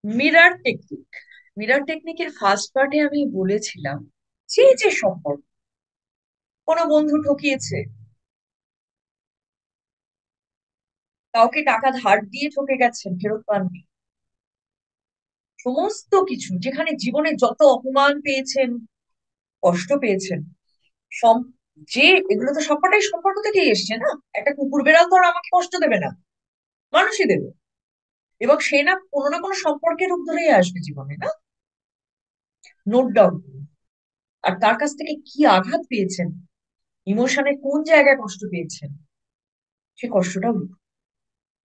Mirror technique. Mirror টেকনিকের first পার্টে আমি বলেছিলাম যে সম্পর্ক, কোনো বন্ধু ঠকিয়েছে, কাউকে টাকা ধার দিয়ে ঠকে গেছেন, ফেরত পাননি, সমস্ত কিছু, যেখানে জীবনে যত অপমান পেয়েছেন, কষ্ট পেয়েছেন, সম যে এগুলো তো সবকটাই সম্পর্ক থেকেই এসছে না। একটা কুকুর বেড়াল তো আর আমাকে কষ্ট দেবে না, মানুষই দেবে। এবং সে না কোনো না কোনো সম্পর্কের রূপ ধরেই আসবে জীবনে, না? Note down. আর তার কাছ থেকে কি আঘাত পেয়েছেন, ইমোশনে কোন জায়গায় কষ্ট পেয়েছেন, সে কষ্টটাও লিখুন।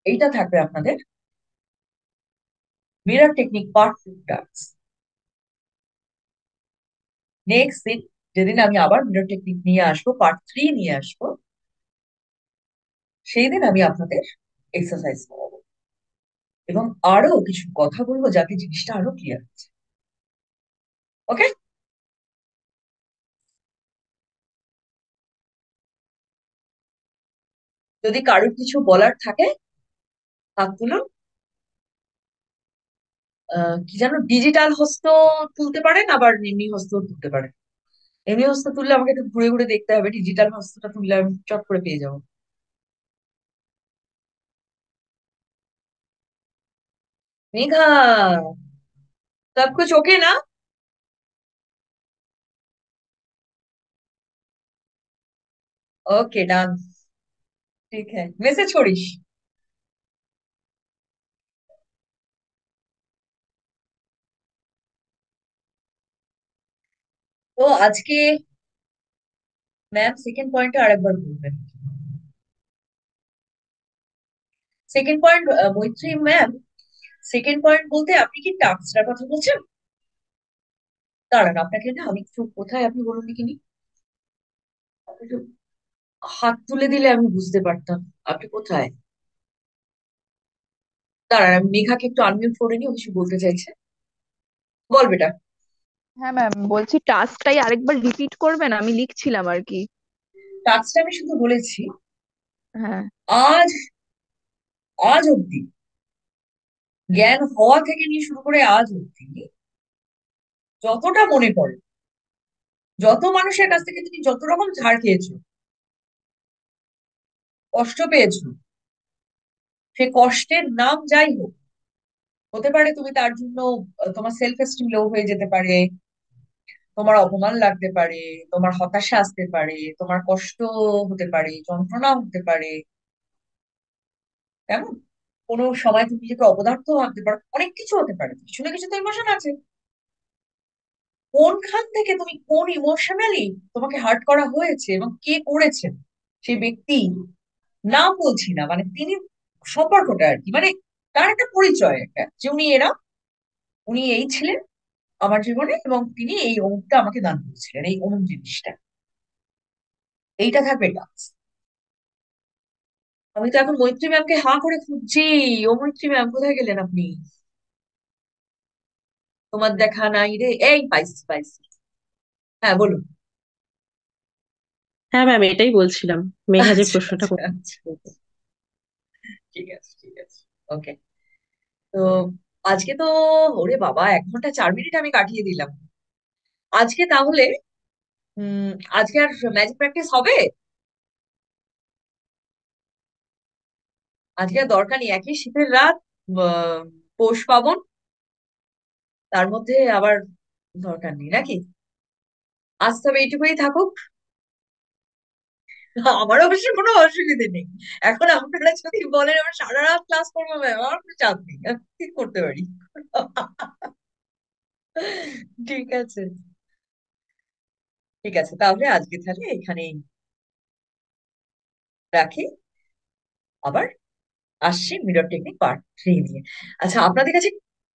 এইটা থাকবে আপনাদের mirror technique part 2 task. Next দিন, যেদিন আমি আবার মিরর টেকনিক নিয়ে আসবো, পার্ট 3 নিয়ে আসবো, সেই দিন আমি আপনাদের এক্সারসাইজ করাবো এবং আরো কিছু কথা বলবো যাতে জিনিসটা আরো ক্লিয়ার হচ্ছে। ওকে? যদি কারোর কিছু বলার থাকে, হাত তুলুন। কি যেন, ডিজিটাল হস্ত তুলতে পারেন, আবার এমনি হস্ত তুলতে পারেন। এমনি হস্ত তুললে আমাকে একটু ঘুরে ঘুরে দেখতে হবে, ডিজিটাল হস্তটা তুললে আমি চট করে পেয়ে যাবো। মেঘা, সব कुछ ओके ना? Okay, done. ठीक है, मैसेज छोड़िस। তো আজকে ম্যাম সেকেন্ড পয়েন্টটা আরেকবার বলবেন। সেকেন্ড পয়েন্ট, মৈত্রী ম্যাম, সেকেন্ড পয়েন্ট বলতে আপনি কি টাস্কটার কথা বলছেন? দাঁড়ান, আপনাকে না আমি একটু, কোথায় আপনি বলুন দেখিনি, আপনি একটু হাত তুলে দিলে আমি বুঝতে পারতাম আপনি কোথায়। দাঁড়ান, আমি মেঘাকে একটু আনমিউট করে নিই, ও কিছু বলতে চাইছে। বল বেটা। হ্যাঁ ম্যাম, বলছি টাস্কটাই আরেকবার রিপিট করবেন, আমি লিখছিলাম আর কি। টাস্কটা আমি শুধু বলেছি, হ্যাঁ। আজ আজ অব্দি, জ্ঞান হওয়া থেকে নিয়ে শুরু করে আজ অব্দি, যতটা মনে পড়ে, যত মানুষের কাছ থেকে তুমি যত রকম ধার খেয়েছো, কষ্ট পেয়েছো, সে কষ্টের নাম যাই হোক, হতে পারে তুমি তার জন্য তোমার সেলফ এস্টিম লো হয়ে যেতে পারে, তোমার অপমান লাগতে পারে, তোমার হতাশা আসতে পারে, তোমার কষ্ট হতে পারে, যন্ত্রণা হতে পারে, তেমন কোনো সময় তুমি নিজেকে অপদার্থ ভাবতে পারো, অনেক কিছু হতে পারে, কিছু না কিছু তো ইমোশন আছে। কোনখান থেকে তুমি কোন ইমোশনালি তোমাকে হার্ট করা হয়েছে এবং কে করেছেন, সেই ব্যক্তি, নাম বলছি না, মানে তিনি, সম্পর্কটা আর কি, মানে তার একটা পরিচয়, একটা যে উনি এরা, উনি এই ছিলেন আমার জীবনে এবং তিনি এই অমুকটা আমাকে দান করেছিলেন, এই অমুক জিনিসটা। এইটা থাকবে টাস্ক। আমি তো এখন মৈত্রী ম্যামকে হাঁ করে খুঁজছি। ও মৈত্রী ম্যাম, কোথায় গেলেন আপনি? তোমার দেখা নাই রে, এই পাইছি পাইছি। হ্যাঁ, বলুন। হ্যাঁ ম্যাম, এটাই বলছিলাম। মেঘা যে আচ্ছা প্রশ্নটা আচ্ছা আচ্ছা, করছে। ঠিক আছে ঠিক আছে। ওকে। তো আজকে তো, ওরে বাবা, 1 ঘন্টা 4 মিনিট আমি কাটিয়ে দিলাম। আজকে তাহলে, উম আজকে আর ম্যাজিক প্র্যাকটিস হবে? আজকে আর দরকার নেই, একই শীতের রাত, আহ, পৌষ পাবন, তার মধ্যে আবার দরকার নেই নাকি? আজ তবে এইটুকুই থাকুক। আমার অবশ্য কোনো অসুবিধে নেই। এখন আপনারা যদি বলেন আমার সারা রাত ক্লাস করবো, ম্যাম, আমার কোনো চাপ নেই, আমি ঠিক করতে পারি। ঠিক আছে। ঠিক আছে, তাহলে আজকে তাহলে এখানেই রাখি। আবার আসছি মিরর টেকনিক পার্ট 3 নিয়ে। আচ্ছা, আপনাদের কাছে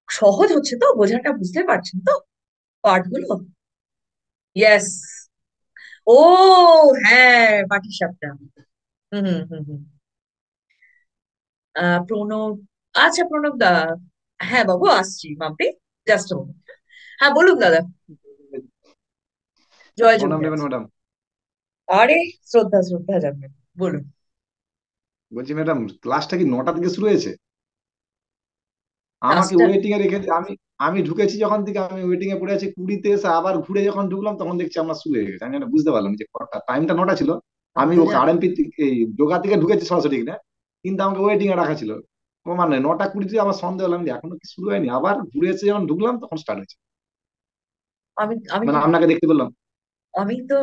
সহজ হচ্ছে তো, বোঝাটা বুঝতে পারছেন তো পার্ট গুলো? ইয়েস। ও হ্যাঁ, পাটিসাপটা। হুম হুম হুম হুম। প্রণব, আচ্ছা প্রণব দা, হ্যাঁ বাবু আসছি মাম্পি, জাস্ট। হ্যাঁ বলুন দাদা। জয় প্রণাম যোগিরাজ। নেবেন ম্যাডাম। আরে, শ্রদ্ধা শ্রদ্ধা জানবেন, বলুন। বলছি ম্যাডাম, ক্লাসটা কি 9টা থেকে শুরু হয়েছে? আমাকে কাজটা ওয়েটিং এ রেখে আমি আমি ঢুকেছি যখন থেকে, আমি ওয়েটিং এ পড়ে আছি 20-তে, এসে আবার ঘুরে যখন ঢুকলাম তখন দেখছি আমরা শুরু হয়ে গেছে। আমি এটা বুঝতে পারলাম যে টাইমটা 9টা ছিল। আমি আমাদের ওকে আরএমপি এই যোগা থেকে ঢুকেছি সরাসরি কিনা, কিন্তু আমাকে ওয়েটিং এ রাখা ছিল। ও মানে 9টা 20-তে আমার সন্দেহ হলাম যে এখনো কি শুরু হয়নি, আবার ঘুরে এসে যখন ঢুকলাম তখন স্টার্ট হয়েছে। আমি আমি মানে তো আপনাকে দেখতে পেলাম। আমি তো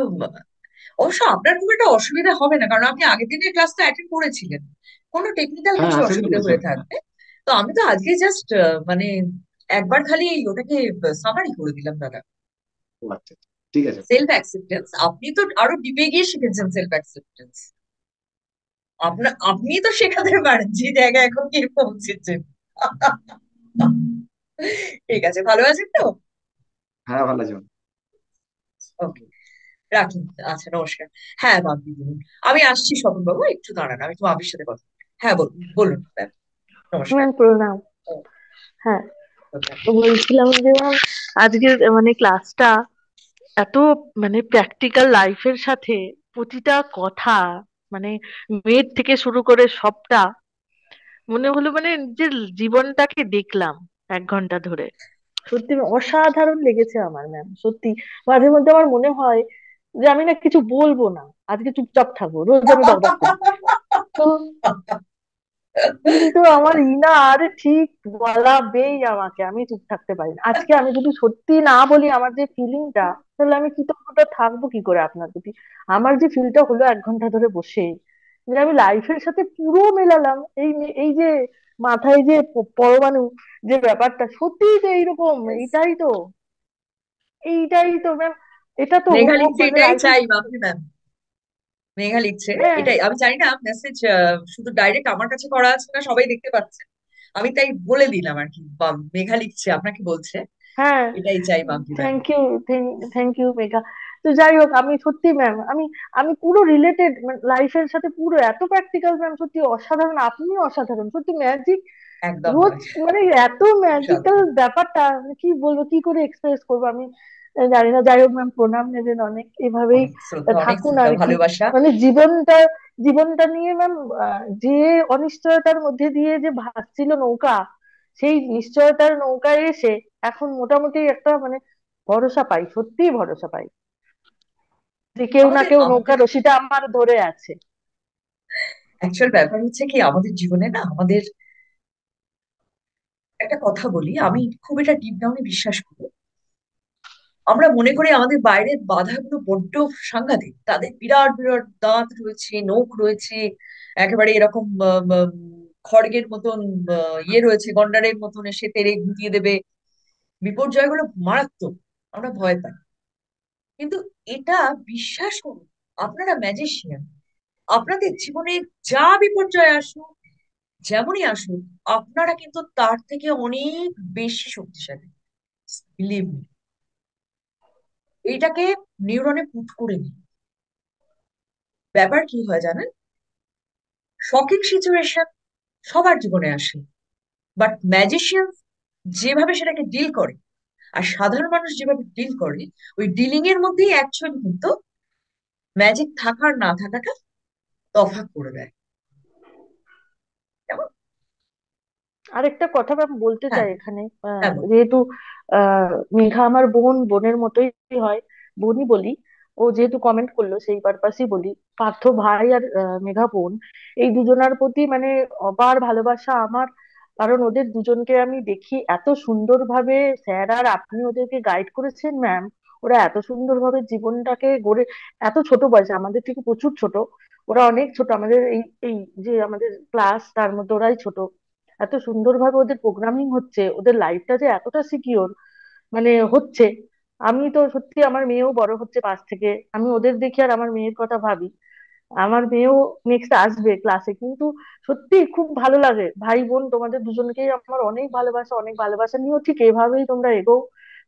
অবশ্য আপনার খুব একটা অসুবিধা হবে না, কারণ আপনি আগের দিনের ক্লাসটা অ্যাটেন্ড করেছিলেন। কোনো টেকনিক্যাল হ্যাঁ কিছু হ্যাঁ, সেদিন অসুবিধা বলছিলাম, হয়ে হ্যাঁ। থাকবে। তো আমি তো আজকে জাস্ট মানে একবার খালি ওটাকে সামারি করে দিলাম দাদা। ও আচ্ছা আচ্ছা। ঠিক আছে। সেলফ অ্যাকসেপ্টেন্স, আপনি তো আরো ডিপে গিয়ে শিখেছেন সেলফ অ্যাকসেপ্টেন্স। আপনি তো শেখাতে পারেন যে জায়গায় এখন গিয়ে পৌঁছেছেন। ঠিক আছে, ভালো আছেন তো? হ্যাঁ, ভালো আছি। ওকে, রাখি। আচ্ছা, নমস্কার। হ্যাঁ বাবলি বলুন। আমি আসছি স্বপন বাবু, একটু দাঁড়ান, আমি তো বাবির সাথে কথা বলি। হ্যাঁ বলুন বলুন ম্যাম। নমস্কার। ম্যাম প্রণাম। ও, হ্যাঁ, okay. তো বলছিলাম যে ম্যাম আজকের মানে ক্লাসটা এত মানে প্র্যাকটিক্যাল লাইফের সাথে প্রতিটা কথা, মানে মেয়ের থেকে শুরু করে সবটা মনে হলো মানে নিজের জীবনটাকে দেখলাম 1 ঘন্টা ধরে। সত্যি অসাধারণ লেগেছে আমার ম্যাম, সত্যি। মাঝে মধ্যে আমার মনে হয় যে আমি না কিছু বলবো না, আজকে চুপচাপ থাকবো, রোজ আমি বকবক করি। তো কিন্তু আমার ইনা আরে ঠিক বলাবেই আমাকে, আমি চুপ থাকতে পারি না। আজকে আমি যদি সত্যি না বলি আমার যে ফিলিংটা, তাহলে আমি কৃতজ্ঞতা থাকবো কি করে আপনার প্রতি। আমার যে ফিলটা হলো 1 ঘন্টা ধরে বসে, যে আমি লাইফের সাথে পুরো মেলালাম। এই যে মাথায় যে পরমাণু যে ব্যাপারটা, সত্যি তো এইরকম। এটাই তো, এইটাই তো ম্যাম, এটা তো মেঘা লিখছে মানে এটাই লাইফের। চাই বাবলি ম্যাম। মেঘা লিখছে হ্যাঁ, এটাই, আমি জানি না মেসেজ শুধু ডাইরেক্ট আমার কাছে করা আছে না সবাই দেখতে পাচ্ছে। আমি তাই বলে দিলাম আর কি, মেঘা লিখছে আপনাকে বলছে হ্যাঁ। এটাই চাই Babli ma'am. Thank you, thank you Megha. তো যাই হোক, আমি সত্যি ম্যাম, আমি আমি পুরো রিলেটেড লাইফের সাথে, পুরো এত প্র্যাকটিক্যাল ম্যাম, সত্যি অসাধারণ। আপনি অসাধারণ, সত্যি ম্যাজিক। একদম রোজ নয়। মানে এত ম্যাজিক্যাল সাথে ব্যাপারটা, মানে কি বলবো, কি করে এক্সপ্রেস করবো আমি জানি না। যাই হোক ম্যাম, প্রণাম নেবেন অনেক, এভাবেই অনেক থাকুন শ্রদ্ধা আর কি। ভালোবাসা। মানে জীবনটা নিয়ে ম্যাম, যে অনিশ্চয়তার মধ্যে দিয়ে যে ভাসছিল নৌকা, সেই নিশ্চয়তার নৌকায় এসে এখন মোটামুটি একটা মানে ভরসা পাই, সত্যিই ভরসা পাই যে কেউ না আমাদের কেউ নৌকা আমাদের রশিটা আমার ধরে আছে। অ্যাকচুয়াল ব্যাপার হচ্ছে কি, আমাদের জীবনে না আমাদের একটা কথা বলি, আমি খুব এটা ডিপ ডাউনে বিশ্বাস করি। আমরা মনে করি আমাদের বাইরের বাধাগুলো বড্ড সাংঘাতিক, তাদের বিরাট বিরাট দাঁত রয়েছে, নখ রয়েছে, একেবারে এরকম খড়গের মতন ইয়ে রয়েছে, গন্ডারের মতন এসে তেড়ে গুটিয়ে দেবে। বিপর্যয়গুলো মারাত্মক, আমরা ভয় পাই। কিন্তু এটা বিশ্বাস করুন, আপনারা ম্যাজিশিয়ান। আপনাদের জীবনে যা বিপর্যয় আসুক, যেমনই আসুক, আপনারা কিন্তু তার থেকে অনেক বেশি শক্তিশালী। বিলিভ মি, এইটাকে নিউরনে পুট করে নিন। ব্যাপার কি হয় জানেন, শকিং সিচুয়েশন সবার জীবনে আসে, বাট ম্যাজিশিয়ান যেভাবে সেটাকে ডিল করে আর সাধারণ মানুষ যেভাবে ডিল করে, ওই ডিলিং এর মধ্যেই অ্যাকচুয়ালি কিন্তু ম্যাজিক থাকার না থাকাটা তফাৎ করে দেয়। কেমন? আরেকটা কথা ম্যাম বলতে হ্যাঁ, চাই এখানে, হ্যাঁ বলুন। যেহেতু মেঘা আমার বোন, বোনের মতোই হয়, বোনই বলি। ও যেহেতু কমেন্ট করলো সেই পারপাসই বলি। পার্থ ভাই আর মেঘা বোন, এই দুজনার প্রতি মানে অপার ভালোবাসা আমার। কারণ ওদের দুজনকে আমি দেখি এত সুন্দরভাবে, স্যার আর আপনি ওদেরকে গাইড করেছেন ম্যাম। ওরা এত সুন্দরভাবে জীবনটাকে গড়ে, এত ছোট বয়সে, আমাদের থেকে প্রচুর ছোট, ওরা অনেক ছোট। আমাদের এই এই যে আমাদের ক্লাস, তার মধ্যে ওরাই ছোট। এত সুন্দরভাবে ওদের প্রোগ্রামিং হচ্ছে, ওদের লাইফটা যে এতটা সিকিওর মানে হচ্ছে। আমি তো সত্যি, আমার মেয়েও বড় হচ্ছে পাশ থেকে, আমি ওদের দেখি আর আমার মেয়ের কথা ভাবি। আমার মেয়েও নেক্সট আসবে ক্লাসে, কিন্তু সত্যি খুব ভালো লাগে। ভাই বোন তোমাদের দুজনকেই আমার অনেক ভালোবাসা, অনেক ভালোবাসা নিয়েও ঠিক এভাবেই তোমরা এগোও।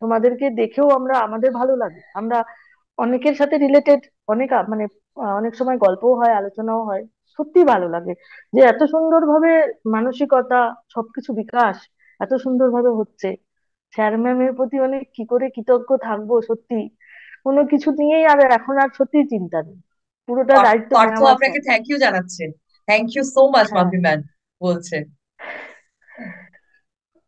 তোমাদেরকে দেখেও আমরা, আমাদের ভালো লাগে। আমরা অনেকের সাথে রিলেটেড, অনেক মানে অনেক সময় গল্পও হয়, আলোচনাও হয়। সত্যি ভালো লাগে যে এত সুন্দরভাবে মানসিকতা, সবকিছু বিকাশ এত সুন্দরভাবে হচ্ছে। স্যার ম্যামের প্রতি অনেক কি করে কৃতজ্ঞ থাকবো সত্যি। কোনো কিছু নিয়েই আর এখন আর সত্যি চিন্তা নেই, পুরোটা দায়িত্ব পার্থ নেওয়া আপনাকে স্যার। থ্যাংক ইউ জানাচ্ছেন। থ্যাংক ইউ সো মাচ হ্যাঁ, মাম্পি ম্যান বলছে।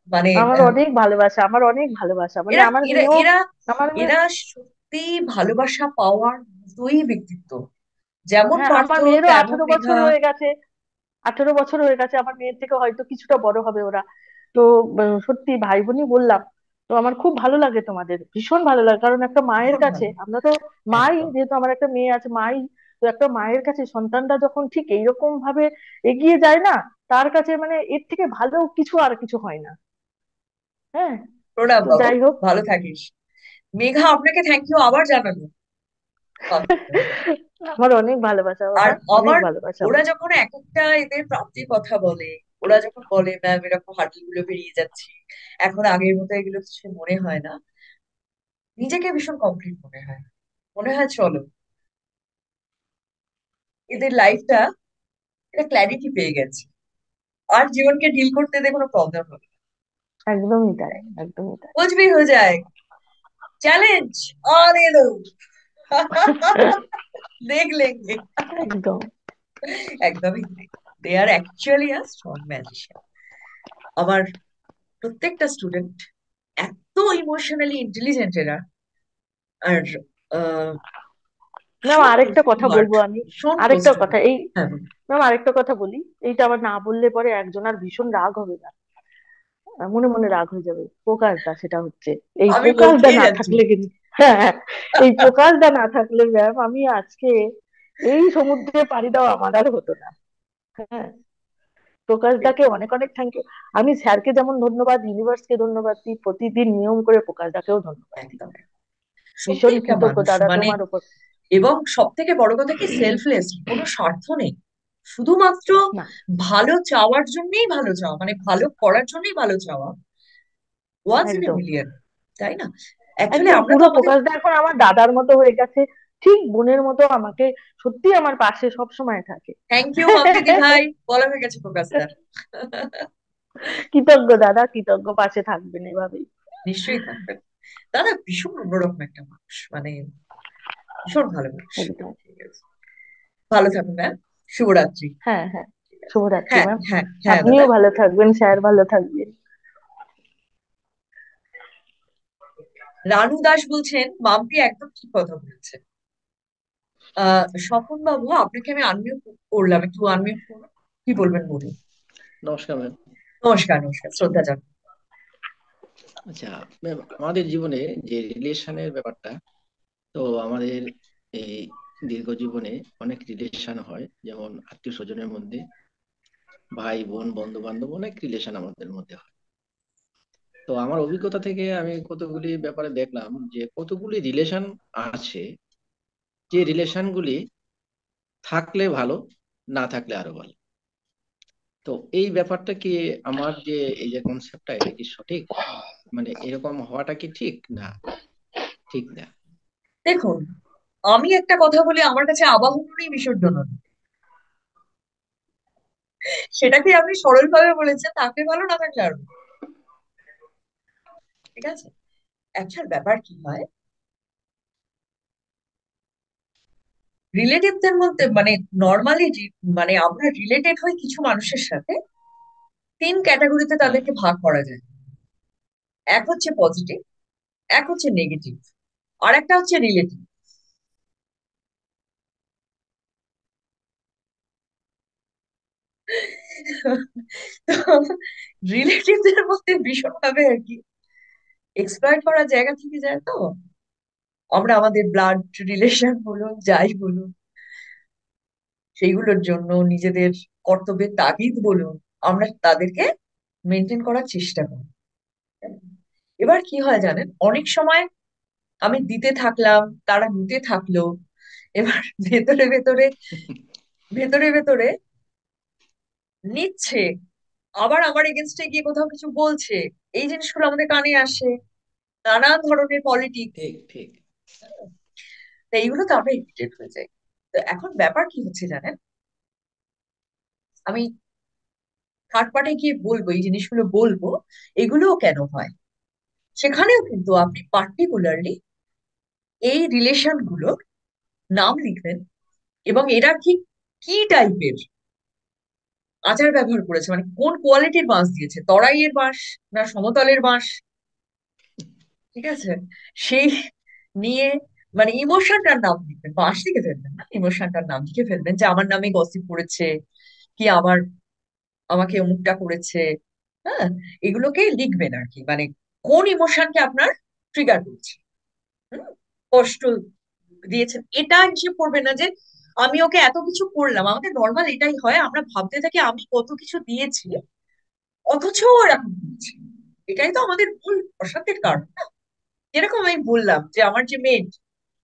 মানে আমার আহ, অনেক ভালোবাসা, আমার অনেক ভালোবাসা, মানে এরা আমার এরা মেয়েও, এরা আমার মেয়ে। এরা সত্যি ভালোবাসা পাওয়ার মতোই ব্যক্তিত্ব, যেমন হ্যাঁ, পার্থ আমার মেয়েরও তেমন 18 বছর মেঘা। হয়ে গেছে। 18 বছর হয়ে গেছে, আমার মেয়ের থেকে হয়তো কিছুটা বড় হবে ওরা। তো সত্যি ভাই বোনই বললাম। তো আমার খুব ভালো লাগে, তোমাদের ভীষণ ভালো লাগে, কারণ একটা মায়ের ভীষণ কাছে ভালো। আমরা তো মাই, একদম। যেহেতু আমার একটা মেয়ে আছে, মাই। তো একটা মায়ের কাছে সন্তানটা যখন ঠিক এইরকম ভাবে এগিয়ে যায় না, তার কাছে মানে এর থেকে ভালো কিছু আর কিছু হয় না। হ্যাঁ। প্রণাম তো বাবু, যাই হোক। ভালো থাকিস। মেঘা আপনাকে থ্যাংক ইউ আবার জানালো কমপ্লিমেন্ট। আমার অনেক ভালোবাসা আর বাবা, অনেক আমার, ভালোবাসা ওরা আমার। যখন এক একটা এদের প্রাপ্তির কথা বলে, ওরা যখন বলে ম্যাম এরকম হার্ডল গুলো পেরিয়ে যাচ্ছি, এখন আগের মতো এগুলো কিছু মনে হয় না, নিজেকে ভীষণ কমপ্লিট মনে হয়। মনে হয় চলো এদের লাইফটা, এটা ক্ল্যারিটি পেয়ে গেছে, আর জীবনকে ডিল করতে এদের কোনো প্রবলেম হবে না। একদমই তাই, একদমই তাই। कुछ भी हो जाए, चैलेंज आने दो। देख लेंगे। একদম। একদমই তাই। দে আর অ্যাকচুয়ালি আ স্ট্রং ম্যাজিশিয়ান। আমার প্রত্যেকটা স্টুডেন্ট এত ইমোশনালি ইন্টেলিজেন্ট এরা, আর আহ, ম্যাম ভীষণ আরেকটা কথা স্মার্ট, বলবো আমি। ভীষণ ক্লোজ আরেকটা টু মি। কথা এই, হ্যাঁ বলুন। ম্যাম আরেকটা কথা বলি। এইটা আবার না বললে পরে একজন আর ভীষণ রাগ হবে না, মনে মনে রাগ হয়ে যাবে। প্রকাশদা, সেটা হচ্ছে এই আমি প্রকাশদা বলতেই না যাচ্ছি। থাকলে কিন্তু, হ্যাঁ হ্যাঁ, এই প্রকাশদা না থাকলে ম্যাম আমি আজকে এই সমুদ্রে পাড়ি দেওয়া আমার আর হতো না। হ্যাঁ। প্রকাশদাকে অনেক অনেক থ্যাংক ইউ। আমি স্যারকে যেমন ধন্যবাদ, ইউনিভার্সকে ধন্যবাদ দিই, প্রতিদিন নিয়ম করে প্রকাশদাকেও ধন্যবাদ দিই। একদম। সত্যি ভীষণ একটা কৃতজ্ঞ মানুষ দাদা মানে, তোমার উপর। এবং সব থেকে বড় কথা কি, সেলফলেস, কোনো স্বার্থ নেই, শুধুমাত্র না, ভালো চাওয়ার জন্যই ভালো চাওয়া, মানে ভালো করার জন্যই ভালো চাওয়া, ওয়ান্স ইন এ একদম মিলিয়ন, তাই না? অ্যাকচুয়ালি একদম আমরা তো পুরো আমাদের, প্রকাশদা এখন আমার দাদার মতো হয়ে গেছে, ঠিক বোনের মতো আমাকে সত্যি আমার পাশে সব সময় থাকে। থ্যাংক ইউ মাম দিদি ভাই, বলা হয়ে গেছে প্রকাশ স্যার। কৃতজ্ঞ দাদা, কৃতজ্ঞ, পাশে থাকবেন এভাবেই। নিশ্চয়ই থাকবেন। দাদা ভীষণ অন্যরকম একটা মানুষ, মানে ভীষণ ভালো মানুষ। একদম। ঠিক আছে, ভালো থাকুন ম্যাম, শুভরাত্রি। হ্যাঁ হ্যাঁ। ঠিক আছে। শুভরাত্রি হ্যাঁ ম্যাম। হ্যাঁ হ্যাঁ দাদা। আপনিও ভালো থাকবেন, স্যার ভালো থাকবেন। রানু দাস বলছেন মাম্পি একদম ঠিক কথা বলেছে। স্বপন বাবু, আপনাকে আমি আনমিউট করলাম, একটু আনমিউট করুন, কি বলবেন বলুন। নমস্কার ম্যাম। নমস্কার নমস্কার, শ্রদ্ধা জানাই। আচ্ছা ম্যাম, আমাদের জীবনে যে রিলেশনের ব্যাপারটা, তো আমাদের এই দীর্ঘ জীবনে অনেক রিলেশন হয়, যেমন আত্মীয় স্বজনের মধ্যে, ভাই বোন বন্ধু বান্ধব, অনেক রিলেশন আমাদের মধ্যে হয়। তো আমার অভিজ্ঞতা থেকে আমি কতগুলি ব্যাপারে দেখলাম যে কতগুলি রিলেশন আছে, যে রিলেশনগুলি থাকলে ভালো, না থাকলে আরো ভালো। তো এই ব্যাপারটা কি, আমার যে এই যে কনসেপ্টটা, এটা কি সঠিক? মানে এরকম হওয়াটা কি ঠিক না ঠিক না? দেখুন, আমি একটা কথা বলি, আমার কাছে আবাহনই বিসর্জন নয়। সেটাকে আপনি সরল ভাবে বলেছেন, থাকলে ভালো না থাকলে আরো ভালো। ঠিক আছে। অ্যাকচুয়াল ব্যাপার কি হয়, রিলেটিভদের মধ্যে মানে নর্মালি, মানে আমরা রিলেটেড হই কিছু মানুষের সাথে, তিন ক্যাটাগরিতে হ্যাঁ। তাদেরকে ভাগ করা যায়। এক হচ্ছে পজিটিভ, এক হচ্ছে নেগেটিভ, আর একটা হচ্ছে রিলেটিভ। তো রিলেটিভদের মধ্যে ভীষণভাবে আর কি এক্সপ্লয়েট করার জায়গা থেকে যায়। তো আমরা আমাদের ব্লাড রিলেশন বলুন, যাই বলুন, সেইগুলোর জন্য নিজেদের কর্তব্যের তাগিদ বলুন, আমরা তাদেরকে মেনটেন করার চেষ্টা করি। এবার কি হয় জানেন, অনেক সময় আমি দিতে থাকলাম, তারা নিতে থাকলো, এবার ভেতরে ভেতরে, ভেতরে ভেতরে নিচ্ছে, আবার আমার এগেনস্টে গিয়ে কোথাও কিছু বলছে, এই জিনিসগুলো আমাদের কানে আসে, নানান ধরনের পলিটিক্স। ঠিক ঠিক। তো এইগুলো তো আমরা ইরিটেট হয়ে যাই। তো এখন ব্যাপার কি হচ্ছে জানেন, আমি থার্ড পার্টে গিয়ে বলবো, এই জিনিসগুলো বলবো, এগুলোও কেন হয়, সেখানেও কিন্তু আপনি পার্টিকুলারলি এই রিলেশন গুলোর নাম লিখবেন, এবং এরা ঠিক কি টাইপের, আচার ব্যবহার করেছে, মানে কোন কোয়ালিটির বাঁশ দিয়েছে, তরাইয়ের বাঁশ না সমতলের বাঁশ, ঠিক আছে, সেই নিয়ে মানে ইমোশনটার নাম লিখবেন, বাঁশ লিখে ফেলবেন না, ইমোশনটার নাম লিখে ফেলবেন যে আমার নামে গসিপ করেছে, কি আমাকে অমুকটা করেছে। হ্যাঁ, এগুলোকে লিখবেন আর কি, মানে কোন ইমোশনকে আপনার ট্রিগার করছে, হুম, কষ্ট দিয়েছেন, এটা হিসেব করবেন না যে আমি ওকে এত কিছু করলাম। আমাদের নর্মাল এটাই হয়, আমরা ভাবতে থাকি আমি কত কিছু দিয়েছি অথচ ও এরকম করছে। এটাই তো আমাদের মূল অশান্তির কারণ না। যেরকম আমি বললাম যে আমার যে মেড,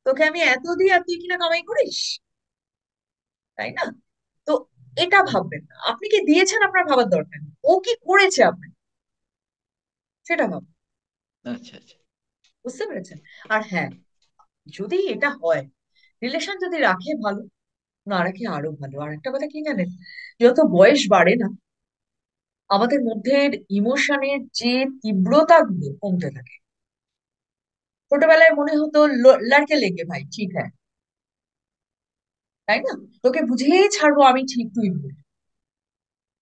তোকে আমি এত দিই আর তুই কিনা কামাই করিস, তাই না? তো এটা ভাববেন না, আপনি কি দিয়েছেন আপনার ভাবার দরকার নেই, ও কি করেছে আপনি সেটা ভাববেন। আচ্ছা আচ্ছা। বুঝতে পেরেছেন? আর হ্যাঁ, যদি এটা হয়, রিলেশন যদি রাখে ভালো, না রাখে আরো ভালো। আর একটা কথা কি জানেন, যত বয়স বাড়ে না, আমাদের মধ্যে ইমোশনের যে তীব্রতা গুলো কমতে থাকে। ছোটবেলায় মনে হতো লড়কে লেগে ভাই ঠিক হ্যাঁ, তাই না, তোকে বুঝিয়েই ছাড়বো আমি ঠিক তুই ভুল।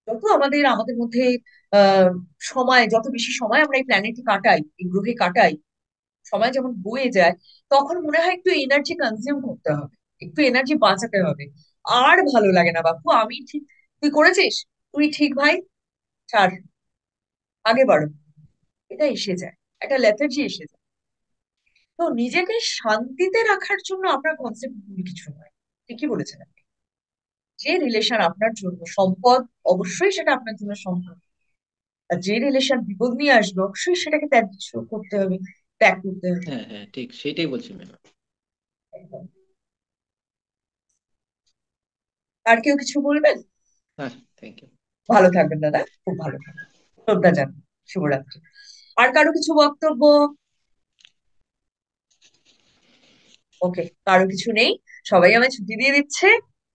যত আমাদের আমাদের মধ্যে আহ যত বেশি সময় আমরা এই প্ল্যানেটে কাটাই, এই গ্রহে কাটাই, সময় যেমন বয়ে যায়, তখন মনে হয় একটু এনার্জি কনজিউম করতে হবে, একটু এনার্জি বাঁচাতে হবে। আর ভালো লাগে না বাপু, আমি ঠিক তুই করেছিস, তুই ঠিক ভাই, ছাড়, আগে বাড়ো, এটা এসে যায়, একটা লেথার্জি এসে যায়। তো নিজেকে শান্তিতে রাখার জন্য আপনার কনসেপ্ট কিছু নয়। ঠিকই বলেছেন আপনি, যে রিলেশন আপনার জন্য সম্পদ, অবশ্যই সেটা আপনার জন্য সম্পদ। আর যে রিলেশন বিপদ নিয়ে আসবে, অবশ্যই সেটাকে করতে হবে, ত্যাগ করতে হবে। হ্যাঁ হ্যাঁ, ঠিক সেইটাই বলছি ম্যাম। একদম। আর কেউ কিছু বলবেন? হ্যাঁ, থ্যাংক ইউ। ভালো থাকবেন দাদা, খুব ভালো থাকবেন, শ্রদ্ধা জানাই, শুভরাত্রি। আর কারো কিছু বক্তব্য? ওকে, কারো কিছু নেই, সবাই আমায় ছুটি দিয়ে দিচ্ছে।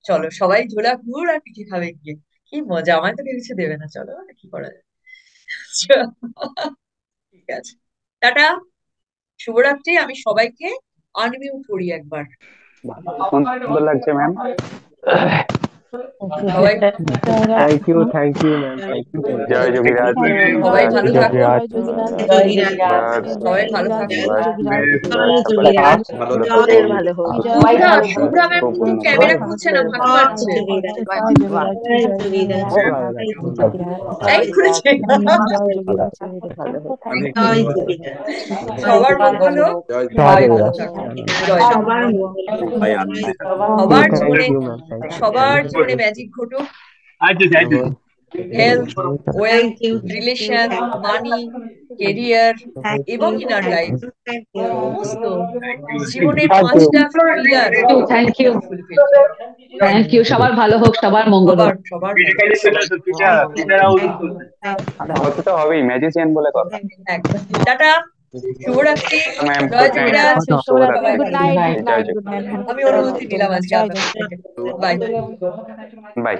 চলো সবাই ঝোলা ঘুর আর পিঠে খাবে গিয়ে, কি মজা, আমায় তো কেউ কিছু দেবে না, চলো আর কি করা যায়। ঠিক আছে, টাটা, শুভরাত্রি। আমি সবাইকে আনমিউট করি একবার। ভীষণ সুন্দর লাগছে ম্যাম। সবাই thank you ma'am, thank you. জয় যোগীরাজ। সবাই ভালো জয় থাকুন, যোগীরাজ। সবাই ভালো থাকুন। ভালো ওদের ভালো হোক। শুভ্রা, শুভ্রা ম্যাম খুব কিন্তু উন্নত ক্যামেরা হোক। খুলছে না, ফাঁকা মারছে, খুব ভালো লাগছে। তাই খুলছে। ভালো হোক। সবার মঙ্গল হোক, জয় সবাই ভালো থাকুন, জয় জয়। ভাই আনন্দ। সবার থ্যাংক জীবনে, ইউ ম্যাম, থ্যাংক ইউ। সবার জীবনে ম্যাজিক ঘটুক, health, wealth, relation, money, career এবং ইনার লাইফ, সমস্ত জীবনের 5টা pillar thank you, fulfil. Thank you. সবার ভালো হোক, সবার মঙ্গল হোক। সবার হতে তো হবেই, ম্যাজিশিয়ান বলে কথা। একদম। টাটা, শুভরাত্রি, ম্যাম, জয় গুড নাইট। যোগীরাজ, শুভরাত্রি। সবাই ভালো থাকুন। জয় যোগীরাজ। আমি অনুমতি নিলাম আজকে আপনাদের থেকে, বাই। বাই।